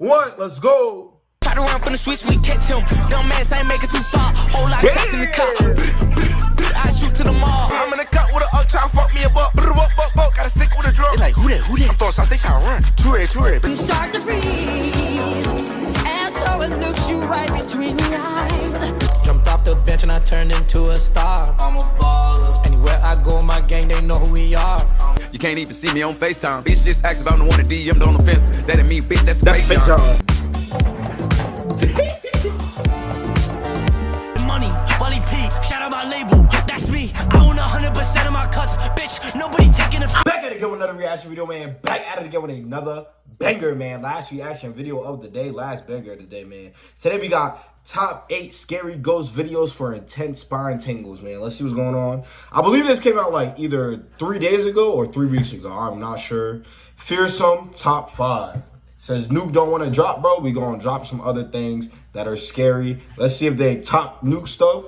1, let's go. Try to run from the switch, we catch him. Dumb ass ain't make it too far. Whole lot of shots in the car. I shoot to the mall. I'm in the cut with a up, tryna fuck me a buck. Gotta stick with a drum. They like, who that? I'm throwing shots, they tryna run. True it. You start to freeze, and so it looks you right between the eyes. Jumped off the bench and I turned into a star. I'm a baller. Anywhere I go, my gang, they know who we are. You can't even see me on FaceTime. Bitch, just ask if I'm the one to DM on the fence. That ain't me, bitch, that's fake time. Money, Wally P, shout out my label, that's me. I own 100% of my cuts, bitch, nobody taking it. Back at it again with another reaction video, man. Back at it again with another banger, man. Last reaction video of the day, last banger of the day, man. Today we got top 8 scary ghost videos for intense spine tingles, man. Let's see what's going on. I believe this came out like either 3 days ago or 3 weeks ago. I'm not sure. Fearsome top 5. Says Nuke don't want to drop, bro. We gonna drop some other things that are scary. Let's see if they top Nuke stuff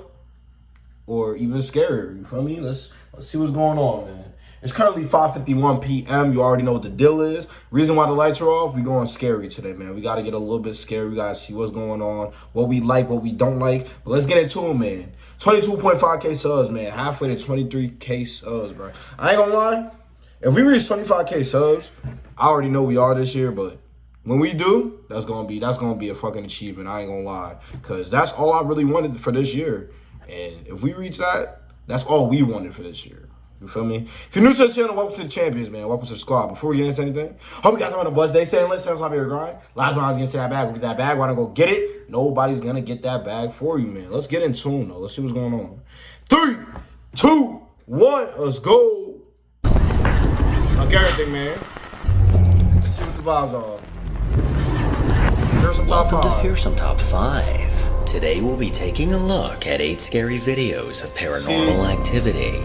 or even scarier. You feel me? Let's see what's going on, man. It's currently 5:51 p.m. You already know what the deal is. Reason why the lights are off, we going scary today, man. We got to get a little bit scary. We got to see what's going on, what we like, what we don't like. But let's get into them, man. 22.5K subs, man. Halfway to 23K subs, bro. I ain't gonna lie. If we reach 25K subs, I already know we are this year, but when we do, that's gonna be a fucking achievement. I ain't gonna lie, cause that's all I really wanted for this year. And if we reach that, that's all we wanted for this year. You feel me? If you're new to the channel, welcome to the champions, man. Welcome to the squad. Before we get into anything, hope you guys are on a buzz day. Stay lit, stay on top of your grind. Last one I was getting to that bag. We'll get that bag. Why don't go get it? Nobody's gonna get that bag for you, man. Let's get in tune though. Let's see what's going on. 3, 2, 1, let's go. Like everything, man. Let's see what the vibes are. Welcome to Fearsome Top 5. Today we'll be taking a look at 8 scary videos of paranormal activity.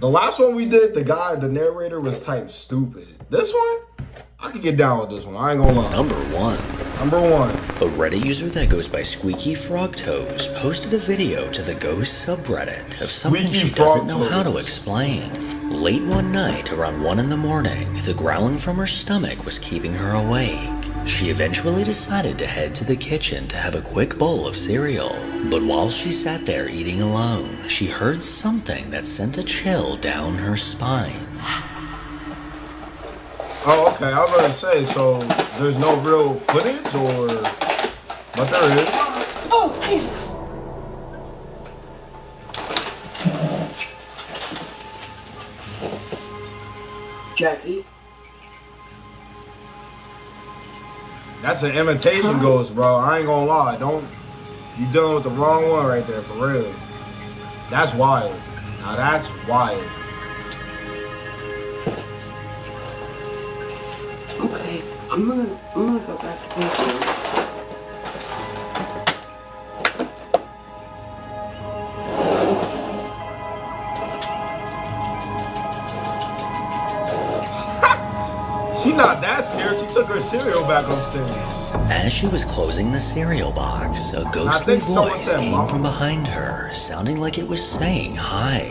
The last one we did, the narrator was type stupid. This one, I can get down with this one. I ain't gonna lie. Number 1. A Reddit user that goes by Squeaky Frog Toes posted a video to the ghost subreddit of something she doesn't know how to explain. Late one night, around 1 in the morning, the growling from her stomach was keeping her awake. She eventually decided to head to the kitchen to have a quick bowl of cereal. But while she sat there eating alone, she heard something that sent a chill down her spine. Oh, okay. I was going to say, so there's no real footage or... But there is. Oh, Jesus. Jackie? That's an imitation ghost, bro. I ain't gonna lie. You dealing with the wrong one right there, for real. That's wild. Now that's wild. Okay, I'm gonna go back to the She not that scared. She took her cereal back upstairs. As she was closing the cereal box, a ghostly voice came from behind her, sounding like it was saying hi.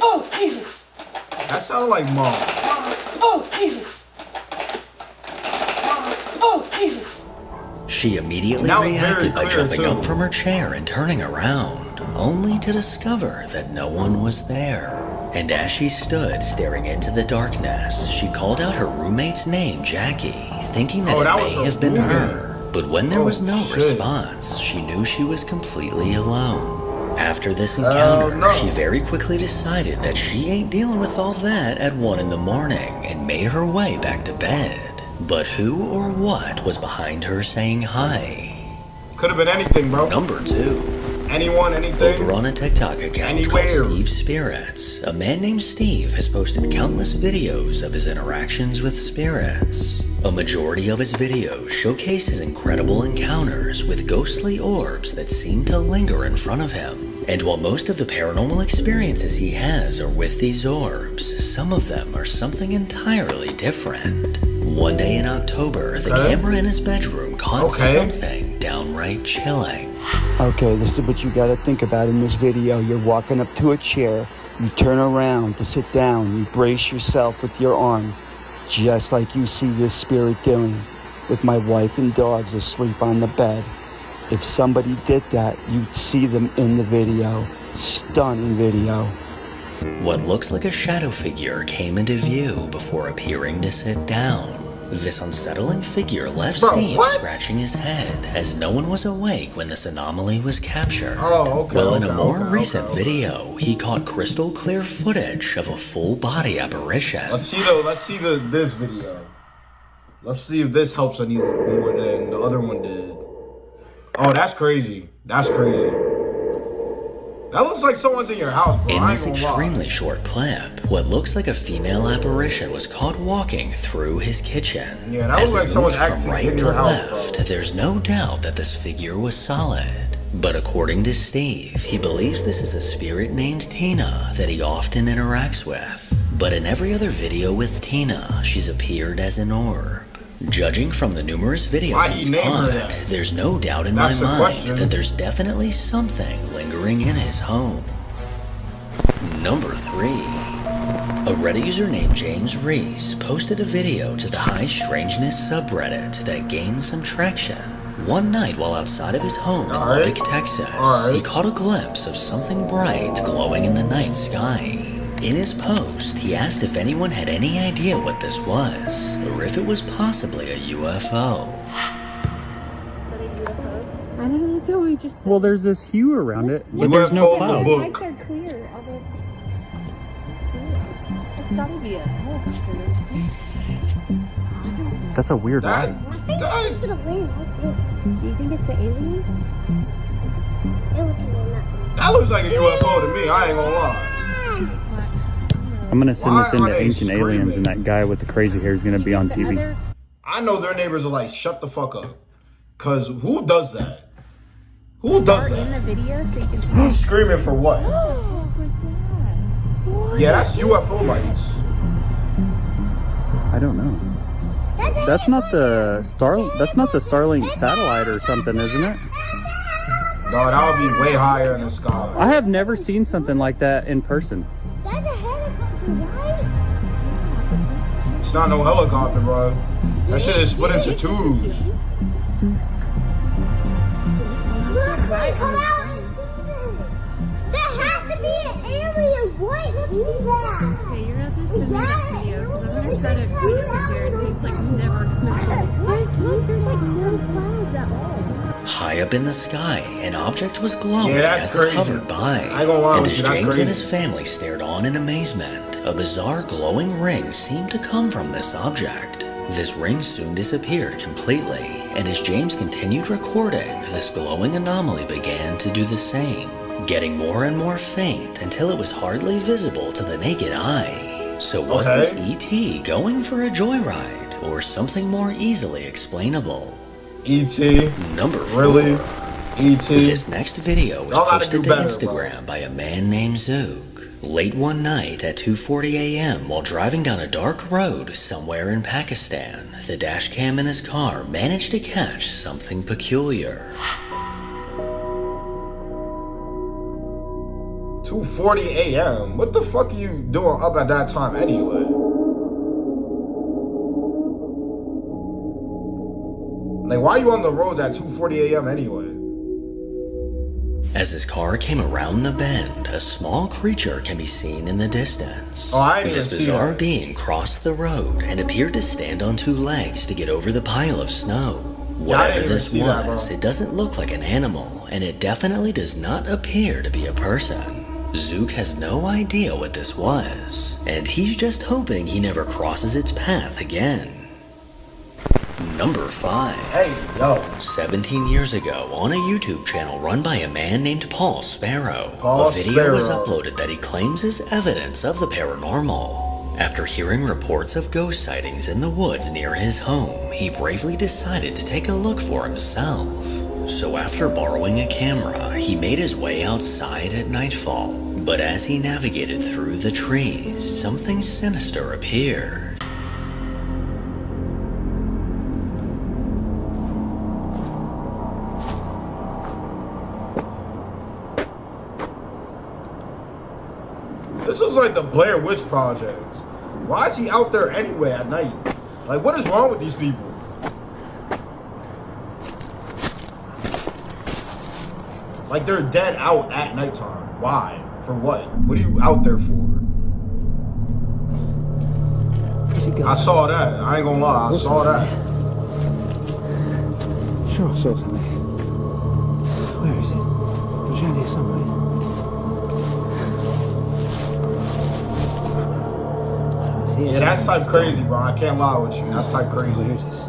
Oh, Jesus! That sounded like Mom. Oh, Jesus! Oh, Jesus! She immediately reacted by jumping up from her chair and turning around, only to discover that no one was there. And as she stood staring into the darkness, she called out her roommate's name, Jackie, thinking that it may have been her. But when there was no response, she knew she was completely alone. After this encounter, she very quickly decided that she ain't dealing with all that at 1 in the morning and made her way back to bed. But who or what was behind her saying hi? Could have been anything, bro. Number 2. Anyone, anything. Over on a TikTok account called Steve Spirits, a man named Steve has posted countless videos of his interactions with spirits. A majority of his videos showcase his incredible encounters with ghostly orbs that seem to linger in front of him. And while most of the paranormal experiences he has are with these orbs, some of them are something entirely different. One day in October, the camera in his bedroom caught something downright chilling. Okay, this is what you gotta think about in this video. You're walking up to a chair, you turn around to sit down, you brace yourself with your arm. just like you see this spirit doing, with my wife and dogs asleep on the bed. If somebody did that, you'd see them in the video. Stunning video. What looks like a shadow figure came into view before appearing to sit down. This unsettling figure left Steve scratching his head as no one was awake when this anomaly was captured. Well, in a more recent video, he caught crystal clear footage of a full body apparition. Let's see this video. Let's see if this helps any more than the other one did. Oh, that's crazy. That's crazy. That looks like someone's in your house, bro. In this extremely short clip, what looks like a female apparition was caught walking through his kitchen. Yeah, that looks like someone's from right to left, there's no doubt that this figure was solid. But according to Steve, he believes this is a spirit named Tina that he often interacts with. But in every other video with Tina, she's appeared as an orb. Judging from the numerous videos he's caught, there's no doubt in my mind that there's definitely something lingering in his home. Number 3. A Reddit user named James Reese posted a video to the High Strangeness subreddit that gained some traction. One night while outside of his home in Lubbock, Texas, he caught a glimpse of something bright glowing in the night sky. In his post, he asked if anyone had any idea what this was, or if it was possibly a UFO. I don't know, that's what we just said. Well, there's this hue around it, but there's no clouds. The lights are clear, although it's gotta be a telescope. That's a weird light. Do you think it's the aliens? That looks like a UFO to me, I ain't gonna lie. I'm gonna send this into Ancient Aliens, and that guy with the crazy hair is gonna be on TV. I know their neighbors are like, shut the fuck up. Cause who does that? Who does that? In the video so you can Who's screaming for what? Yeah, that's UFO lights. I don't know. That's not the Starlink satellite or something, isn't it? No, that would be way higher in the sky. I have never seen something like that in person. That's a helicopter, right? It's not no helicopter, bro. That shit is split into twos. Look, come out and see this. That has to be an alien. What is that? Okay, you're at this video because I'm gonna try to explain it to Jared. He's like never there's like no clouds at all. High up in the sky, an object was glowing as crazy. it hovered by. And as James and his family stared on in amazement, a bizarre glowing ring seemed to come from this object. This ring soon disappeared completely, and as James continued recording, this glowing anomaly began to do the same, getting more and more faint until it was hardly visible to the naked eye. So was this ET going for a joyride, or something more easily explainable? E.T. Number 4. Really? E.T. This next video was posted to Instagram by a man named Zook. Late one night at 2:40 a.m. while driving down a dark road somewhere in Pakistan, the dash cam in his car managed to catch something peculiar. 2:40 a.m. What the fuck are you doing up at that time anyway? Like, why are you on the roads at 2:40 a.m. anyway? As his car came around the bend, a small creature can be seen in the distance. This bizarre being crossed the road and appeared to stand on two legs to get over the pile of snow. Whatever this was, it doesn't look like an animal, and it definitely does not appear to be a person. Zook has no idea what this was, and he's just hoping he never crosses its path again. Number 5. Hey, yo. 17 years ago, on a YouTube channel run by a man named Paul Sparrow, a video was uploaded that he claims is evidence of the paranormal. After hearing reports of ghost sightings in the woods near his home, he bravely decided to take a look for himself. So after borrowing a camera, he made his way outside at nightfall. But as he navigated through the trees, something sinister appeared. This is like the Blair Witch Project. Why is he out there anyway at night? Like, what is wrong with these people? Like, they're dead out at nighttime. Why? For what? What are you out there for? I saw that. I ain't gonna lie. I saw that. Sure, I saw something. Where is it? It was around here somewhere. Yeah, that's type crazy, bro. I can't lie with you. That's type crazy. Where it is.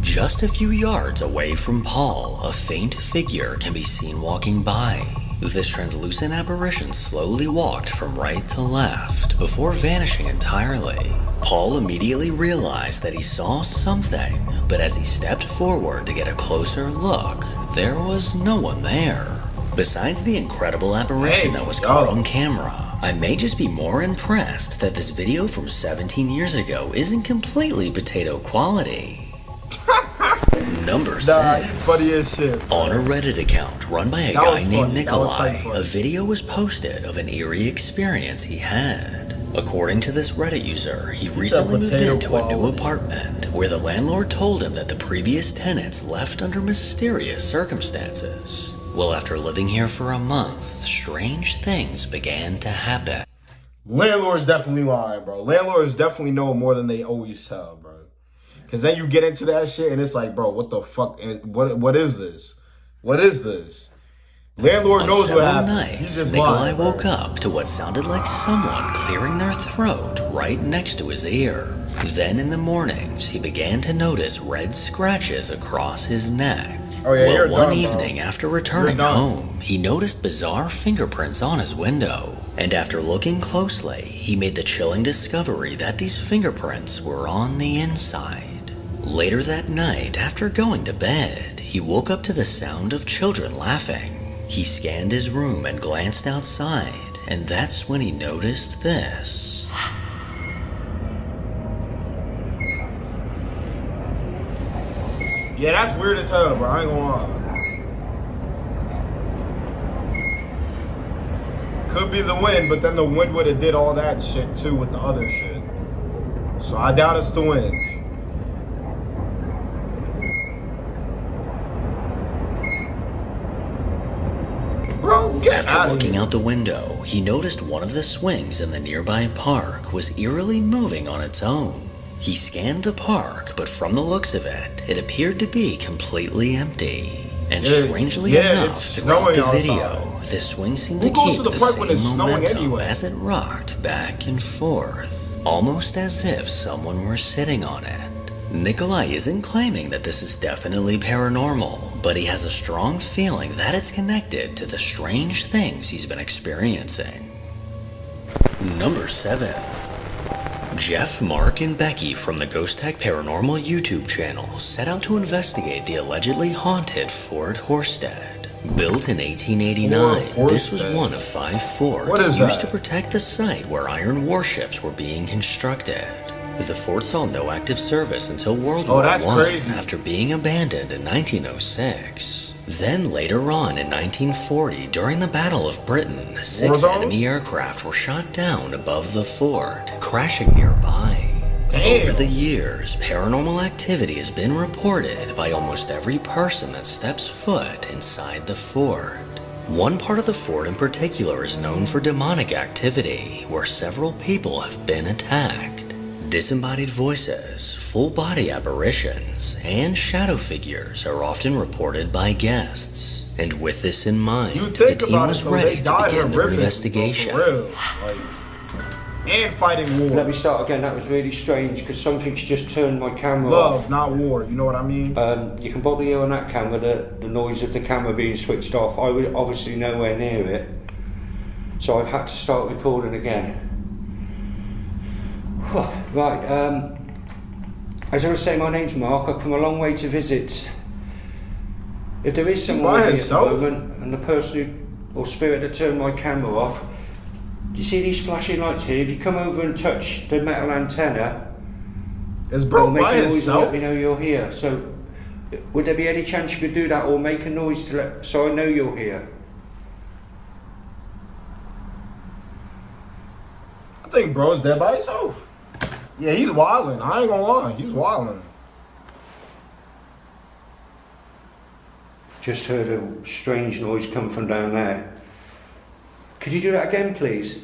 Just a few yards away from Paul, a faint figure can be seen walking by. This translucent apparition slowly walked from right to left before vanishing entirely. Paul immediately realized that he saw something, but as he stepped forward to get a closer look, there was no one there. Besides the incredible apparition that was caught on camera, I may just be more impressed that this video from 17 years ago isn't completely potato quality. Number 6. Funny as shit. On a Reddit account run by a guy named Nikolai, a video was posted of an eerie experience he had. According to this Reddit user, he recently moved into a new apartment where the landlord told him that the previous tenants left under mysterious circumstances. Well, after living here for a month, strange things began to happen. Landlord's definitely lying, bro. Landlords definitely know more than they always tell, bro. Because then you get into that shit and it's like, bro, what the fuck? What is this? What is this? Landlord knows what happened. He's just Nikolai lying, woke up to what sounded like someone clearing their throat right next to his ear. Then in the mornings, he began to notice red scratches across his neck. Oh, yeah, well, one done, evening after returning home, he noticed bizarre fingerprints on his window. And after looking closely, he made the chilling discovery that these fingerprints were on the inside. Later that night, after going to bed, he woke up to the sound of children laughing. He scanned his room and glanced outside, and that's when he noticed this. Yeah, that's weird as hell, bro. I ain't gonna lie. Could be the wind, but then the wind would have did all that shit too with the other shit. So I doubt it's the wind. After looking out the window, he noticed one of the swings in the nearby park was eerily moving on its own. He scanned the park, but from the looks of it, it appeared to be completely empty. And strangely enough, throughout the video, the swing seemed to keep the same momentum as it rocked back and forth, almost as if someone were sitting on it. Nikolai isn't claiming that this is definitely paranormal, but he has a strong feeling that it's connected to the strange things he's been experiencing. Number 7. Jeff, Mark, and Becky from the Ghost Tech Paranormal YouTube channel set out to investigate the allegedly haunted Fort Horsted. Built in 1889, this was one of 5 forts used to protect the site where iron warships were being constructed. The fort saw no active service until World War I after being abandoned in 1906. Then later on in 1940, during the Battle of Britain, 6 enemy aircraft were shot down above the fort, crashing nearby. Over the years, paranormal activity has been reported by almost every person that steps foot inside the fort. One part of the fort in particular is known for demonic activity, where several people have been attacked. Disembodied voices, full-body apparitions, and shadow figures are often reported by guests. And with this in mind, the team was ready to begin their investigation. And fighting war. Let me start again. That was really strange because something's just turned my camera off. Love, not war. You know what I mean? You can probably hear on that camera the noise of the camera being switched off. I was obviously nowhere near it, so I've had to start recording again. Right, as I was saying, my name's Mark. I've come a long way to visit. If there is someone with me at the moment, and the person or spirit that turned my camera off, do you see these flashing lights here? If you come over and touch the metal antenna, it'll make a noise to let me know you're here. So, would there be any chance you could do that, or make a noise so I know you're here? think bro's dead by himself. Yeah, he's wildin'. I ain't gonna lie. He's wildin'. Just heard a strange noise come from down there. Could you do that again, please?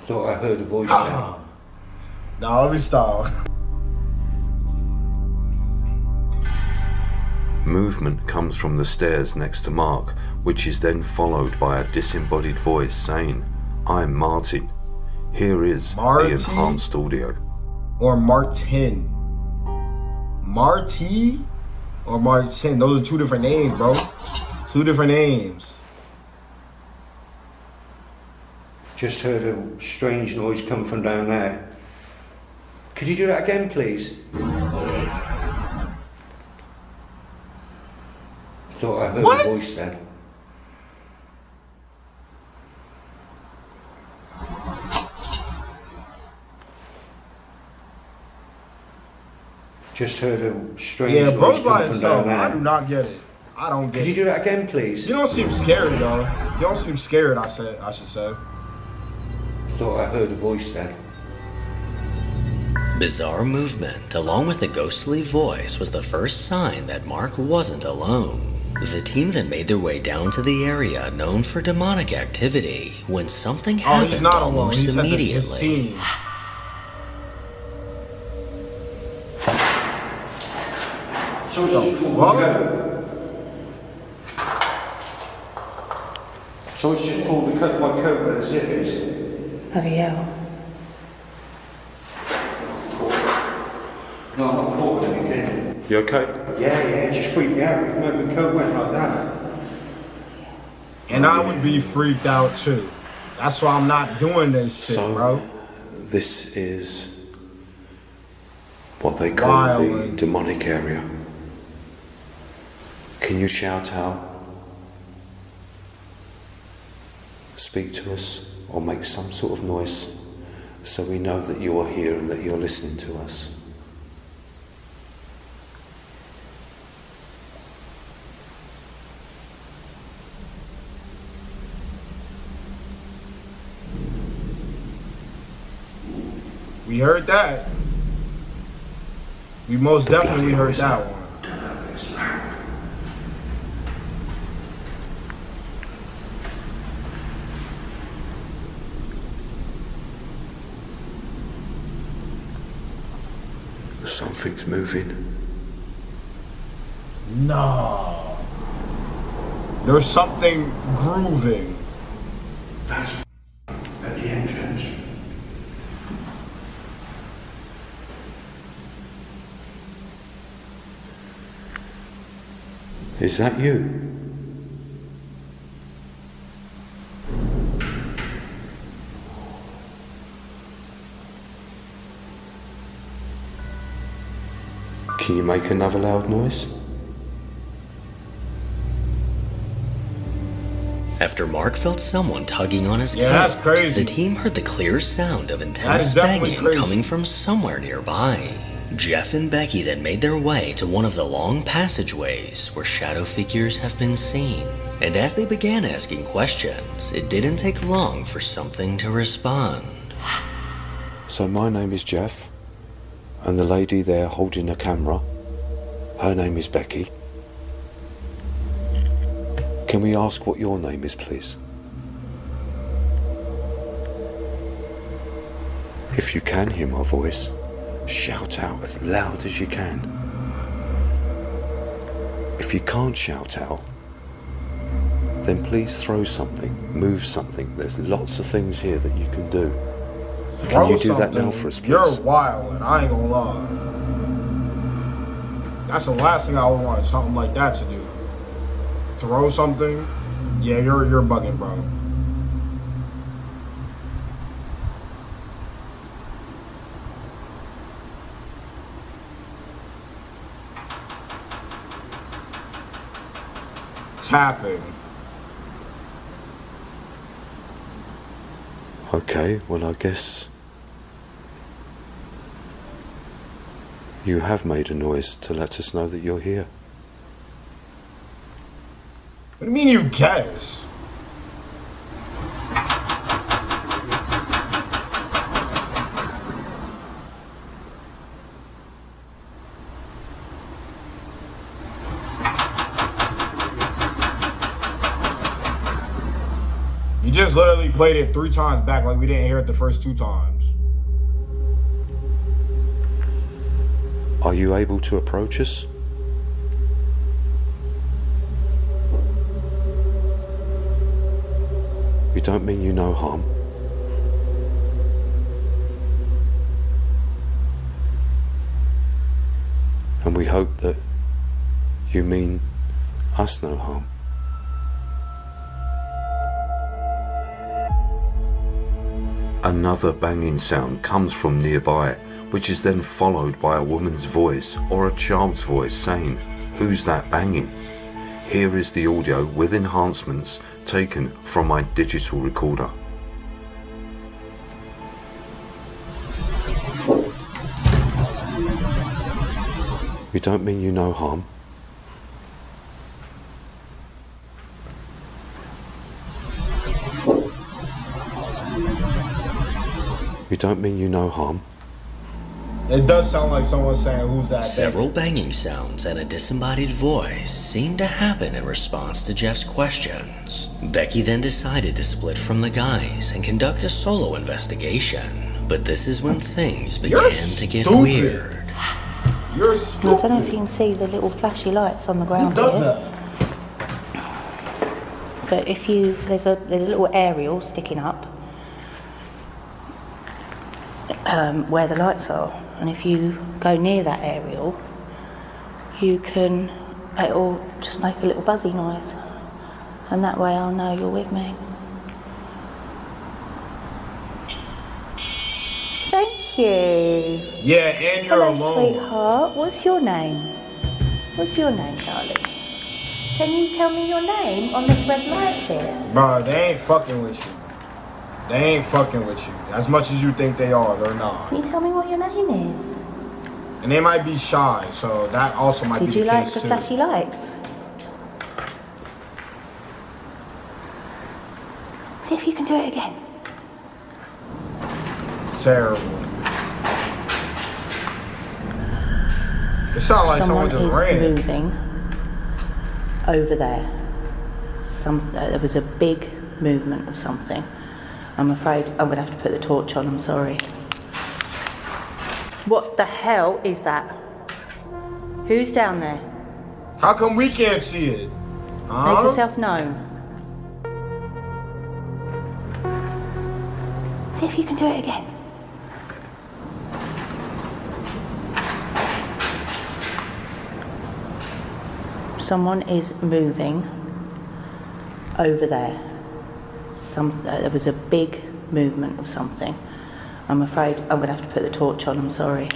Thought I heard a voice there. Nah, let me stop. Movement comes from the stairs next to Mark, which is then followed by a disembodied voice saying, "I'm Martin. Here is the enhanced audio." Or Martin. Marty or Martin. Those are two different names, bro. Two different names. Just heard a strange noise come from down there. Could you do that again, please? Thought I heard a voice then. Just heard a strange noise bro's come by from himself. down there. I do not get it. I don't get it. Could you do that again, please? You don't seem scared, though. You don't seem scared, I should say. Thought I heard a voice then. Bizarre movement, along with a ghostly voice, was the first sign that Mark wasn't alone. The team then made their way down to the area known for demonic activity when something happened almost immediately. So it's just pulled my coat where the zip is. Bloody hell. No, I'm not caught with anything. You okay? Yeah, it just freaked me out. My coat went like that. And I would be freaked out too. That's why I'm not doing this shit, bro. This is what they call the demonic area. Can you shout out, speak to us, or make some sort of noise so we know that you are here and that you're listening to us? We heard that. We most definitely heard that one. Something's moving. No. There's something grooving. That's at the entrance. Is that you? Can you make another loud noise? After Mark felt someone tugging on his coat, that's crazy. The team heard the clear sound of intense banging coming from somewhere nearby. Jeff and Becky then made their way to one of the long passageways where shadow figures have been seen. And as they began asking questions, it didn't take long for something to respond. So my name is Jeff, and the lady there holding a camera, her name is Becky. Can we ask what your name is, please? If you can hear my voice, shout out as loud as you can. If you can't shout out, then please throw something, move something. There's lots of things here that you can do. Can you do that now for us, please? You're wild, and I ain't gonna lie. That's the last thing I would want something like that to do. Throw something? Yeah, you're bugging, bro. Tapping. Okay, well I guess you have made a noise to let us know that you're here. What do you mean you guess? just literally played it 3 times back like we didn't hear it the first 2 times. Are you able to approach us? We don't mean you no harm. And we hope that you mean us no harm. Another banging sound comes from nearby, which is then followed by a woman's voice or a child's voice saying, "Who's that banging?" Here is the audio with enhancements taken from my digital recorder. We don't mean you no harm. We don't mean you no harm. It does sound like someone saying, "Who's that?" Several banging sounds and a disembodied voice seemed to happen in response to Jeff's questions. Becky then decided to split from the guys and conduct a solo investigation. But this is when things began to get weird. You're stupid. I don't know if you can see the little flashy lights on the ground. Who does here. that? But if you there's a little aerial sticking up where the lights are, and if you go near that aerial, it'll just make a little buzzy noise, and that way I'll know you're with me. Thank you. Yeah, and you're Hello, alone. sweetheart. What's your name? What's your name, darling? Can you tell me your name on this red light here? Bro, they ain't fucking with you. They ain't fucking with you. As much as you think they are, they're not. Can you tell me what your name is? And they might be shy, so that also might be the case too. Did you like the flashy lights? See if you can do it again. Terrible. It sounds like someone just ran. Moving over there. There was a big movement of something. I'm afraid I'm going to have to put the torch on, I'm sorry. What the hell is that? Who's down there? How come we can't see it? Make yourself known. See if you can do it again. Someone is moving over there. There was a big movement of something. I'm afraid I'm going to have to put the torch on, I'm sorry.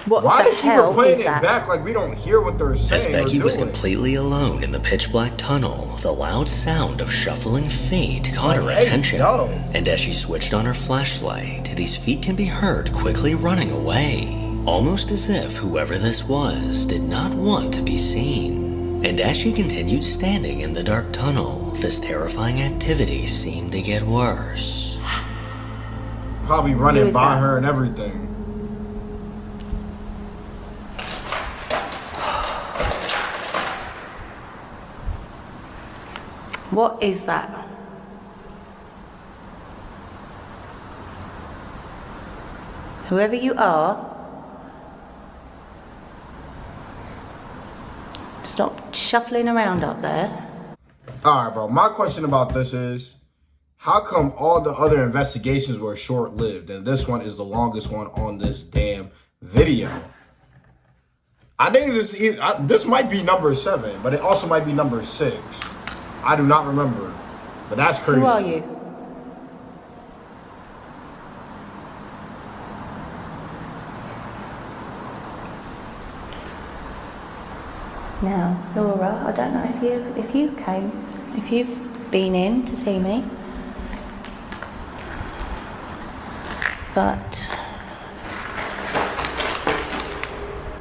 What Why the do hell people playing is it that? back like we don't hear what they're saying? As Becky was doing? completely alone in the pitch black tunnel, the loud sound of shuffling feet caught her attention. And as she switched on her flashlight, these feet can be heard quickly running away. Almost as if whoever this was did not want to be seen. And as she continued standing in the dark tunnel, this terrifying activity seemed to get worse. Probably running by her and everything. What is that? Whoever you are, stop shuffling around up there. Alright, bro. My question about this is, how come all the other investigations were short-lived and this one is the longest one on this damn video? I think this might be number 7, but it also might be number 6. I do not remember, but that's crazy. Who are you? Now, Laura, I don't know if you've been in to see me, but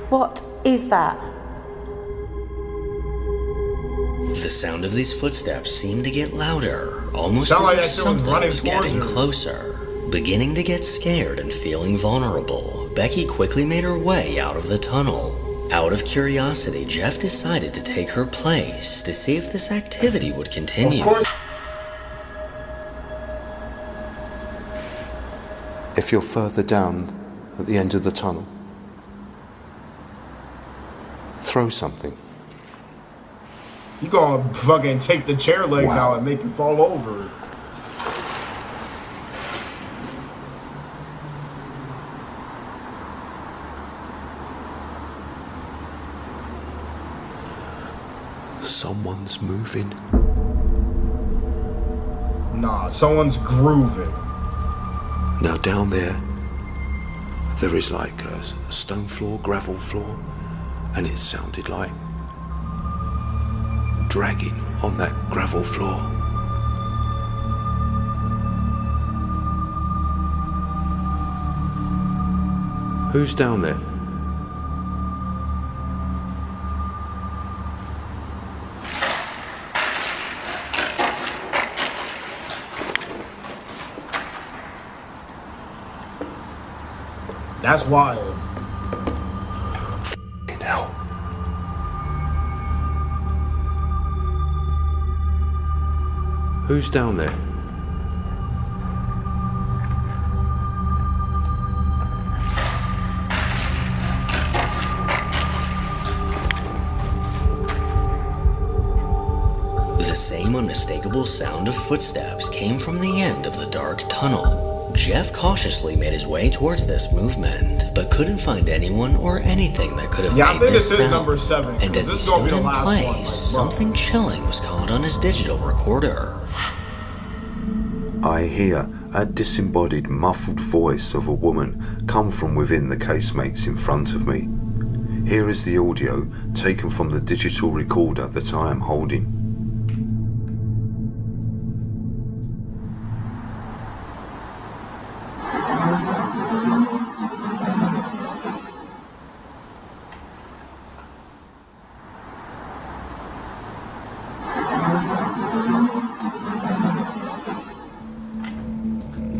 what is that? The sound of these footsteps seemed to get louder, almost Sound as like if that shit was something running was towards getting her. closer. Beginning to get scared and feeling vulnerable, Becky quickly made her way out of the tunnel. Out of curiosity, Jeff decided to take her place to see if this activity would continue. Of course. If you're further down at the end of the tunnel, throw something. You gonna fucking take the chair legs out and make it fall over. Someone's moving. Nah, someone's grooving. Now down there is like a stone floor, gravel floor, and it sounded like dragging on that gravel floor. Who's down there? That's wild. F***ing hell. Who's down there? The same unmistakable sound of footsteps came from the end of the dark tunnel. Jeff cautiously made his way towards this movement, but couldn't find anyone or anything that could have made this sound. Number 7. And as he stood in place, something chilling was caught on his digital recorder. I hear a disembodied, muffled voice of a woman come from within the casemates in front of me. Here is the audio taken from the digital recorder that I am holding.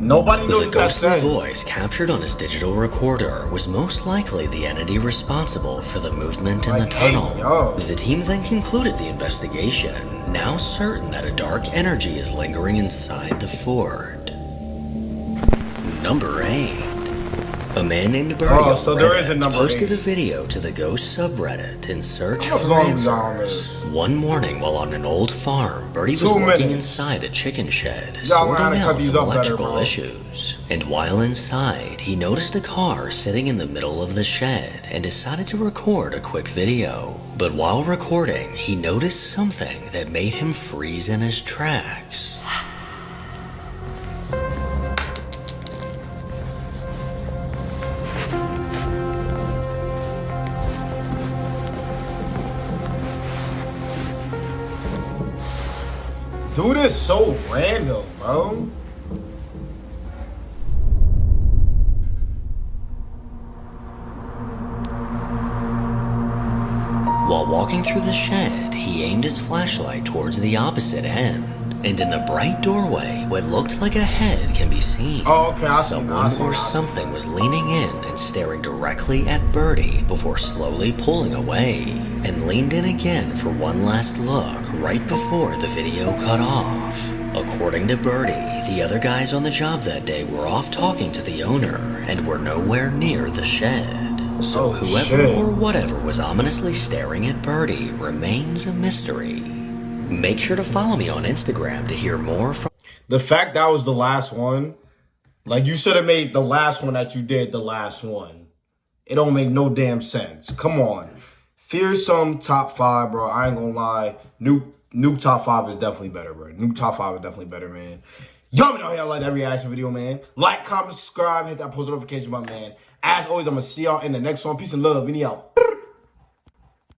Nobody knows the ghostly voice captured on his digital recorder was most likely the entity responsible for the movement in the tunnel. The team then concluded the investigation, now certain that a dark energy is lingering inside the fort. Number 8. A man named Birdie on Reddit posted a video to the Ghost subreddit in search for answers. One morning while on an old farm, Birdie was working inside a chicken shed, sorting out some electrical issues. And while inside, he noticed a car sitting in the middle of the shed and decided to record a quick video. But while recording, he noticed something that made him freeze in his tracks. Dude is so random, bro. While walking through the shed, he aimed his flashlight towards the opposite end. And in the bright doorway, what looked like a head can be seen. Someone or something was leaning in and staring directly at Birdie before slowly pulling away, and leaned in again for one last look right before the video cut off. According to Birdie, the other guys on the job that day were off talking to the owner and were nowhere near the shed. So whoever or whatever was ominously staring at Birdie remains a mystery. Make sure to follow me on Instagram to hear more from... The fact that was the last one, like you should have made the last one that you did the last one. It don't make no damn sense. Come on. Fearsome top 5, bro. I ain't gonna lie. New top 5 is definitely better, bro. New top 5 is definitely better, man. Y'all know y'all like that reaction video, man. Like, comment, subscribe, hit that post notification button, man. As always, I'm gonna see y'all in the next one. Peace and love. Vinny out.